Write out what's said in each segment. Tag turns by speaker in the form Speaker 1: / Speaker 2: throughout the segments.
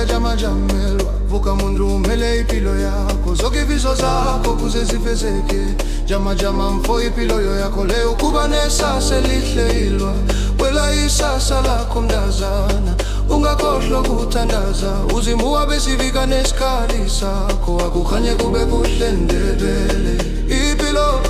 Speaker 1: impia jamajamelwa vuka muntu umele impilo yakho zonke ifiso zakho kuze zifezeke jamajama mfo impilo yakho leyo kuba nesasa elihle ilwa wela isasa lakho mntazana ungakhohlwa ukuthandaza uzimuwa besifika nesikhathi sakho akukhanye kube kuhle ndebele impilo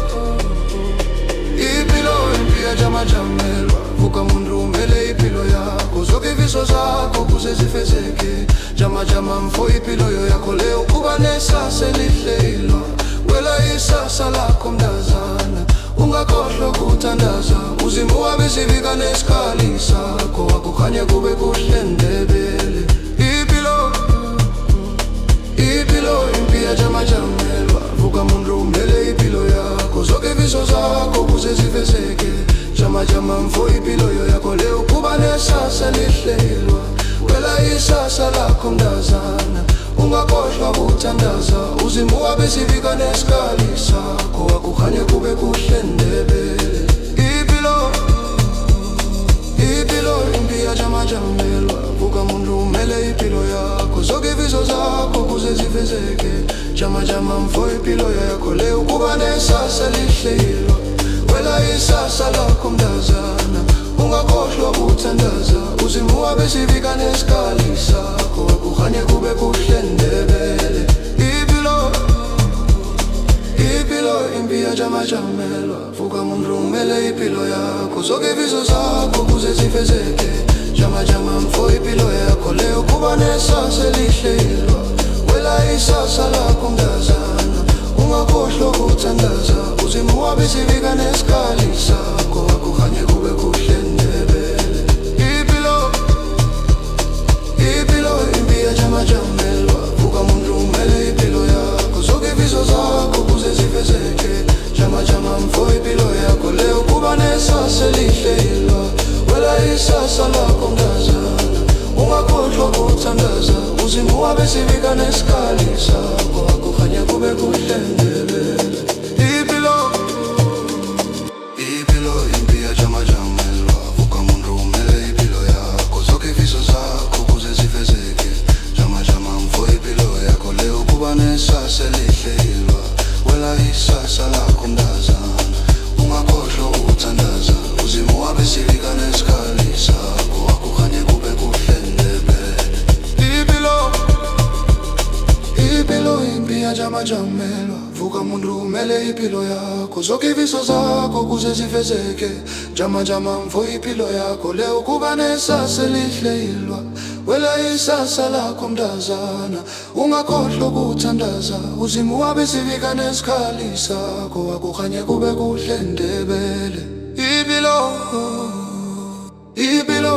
Speaker 1: impia jamajamelwa vuka muntu umele impilo yakho zonke ifiso zakho kuze zifezeke jamajama mfo impilo yakho leyo kuba nesasa elihle ilwa wela isasa lakho mntazana ungakhohlwa ukuthandaza uzimuwa besifika nesikhathi sakho akukhanye kube kuhle ndebele impilo impia jamajamelwa vuka muntu umele impilo yakho zonke ifiso zakho kuze zifezeke jamajama mfo impilo yakho leyo kuba nesasa elihle ilwa wela isasa lakho mntazana ungakhohlwa ukuthandaza uzimuwa besifika nesikhathi sakho akukhanye kube kuhle ndebele impilo impia jamajamelwa vuka muntu umele impilo yakho zonke ifiso zakho kuze zifezeke jamajama mfo impilo yakho leyo kuba nesasa elihle ilwa wela isasa lakho mntazana ungakhohlwa ukuthandaza uzimuwa besifika nesikhathi sakho akukhanye kube kuhle ndebele impilo impia jamajamelwa vuka muntu umele impilo yakho zonke ifiso zakho kuze zifezeke jamajama mfo impilo yakho leyo kuba nesasa elihle ilwa wela isasa lakho mntazana ungakhohlwa ukuthandaza uzimuwa besifika nesikhathi sakho akukhanye kube kuhle ndebele impilo impia jamajamelwa vuka muntu umele impilo yakho zonke ifiso zakho kuze zifezeke jamajama mfo impilo yakho leyo kuba nesasa elihle ilwa wela isasa lakho mntazana ungakhohlwa ukuthandaza uzimuwa besifika nesikhathi sakho akukhanye kube kuhle ndebele impilo impia jamajamelwa vuka muntu umele impilo yakho zonke ifiso zakho kuze zifezeke jamajama mfo impilo yakho leyo kuba nesasa elihle ilwa wela isasa lakho mntazana ungakhohlwa ukuthandaza uzimuwa besifika nesikhathi sakho akukhanye kube kuhle ndebele impilo impia jamajamelwa vuka muntu umele impilo yakho zonke ifiso zakho kuze zifezeke jamajama mfo impilo yakho leyo kuba nesasa elihle ilwa wela isasa lakho mntazana ungakhohlwa ukuthandaza uzimuwa besifika nesikhathi sakho akukhanye kube kuhle ndebele impilo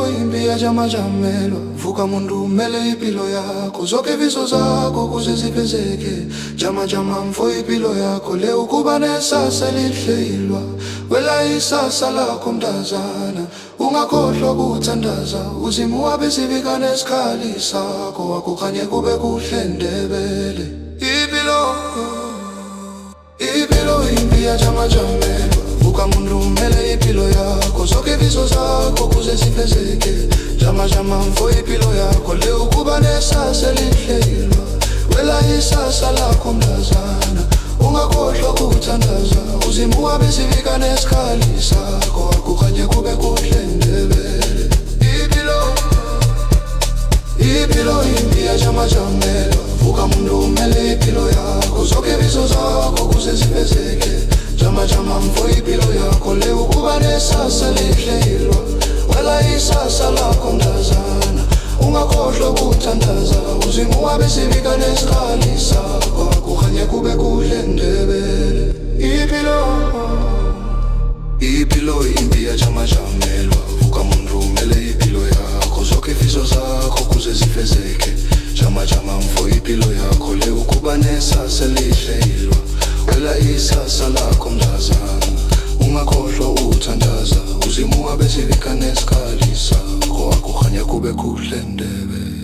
Speaker 1: impia jamajamelwa vuka muntu umele impilo yakho zonke ifiso zakho kuze zifezeke jamajama mfo impilo yakho leyo kuba nesasa elihle ilwa wela isasa lakho mntazana ungakhohlwa ukuthandaza uzimuwa besifika nesikhathi sakho akukhanye kube kuhle ndebele impilo impia jamajamelwa vuka muntu umele impilo yakho zonke ifiso zakho kuze zifezeke jamajama mfo impilo yakho leyo kuba nesasa elihle ilwa wela isasa lakho mntazana ungakhohlwa ukuthandaza uzimuwa besifika nesikhathi sakho akukhanye kube kuhle ndebele impilo impia jamajamelwa vuka muntu umele impilo yakho zonke ifiso zakho kuze zifezeke jamajama mfo impilo yakho leyo kuba nesasa elihle ilwa wela isasa lakho mntazana ungakhohlwa ukuthandaza uzimuwa besifika nesikhathi sakho akukhanye kube kuhle ndebele impilo impia jamajamelwa vuka muntu umele impilo yakho zonke ifiso zakho kuze zifezeke jamajama mfo impilo yakho leyo kuba nesasa elihle ilwa wela isasa lakho mntazana ungakhohlwa ukuthandaza uzimuwa besifika nesikhathi sakho akukhanye kube kuhle ndebele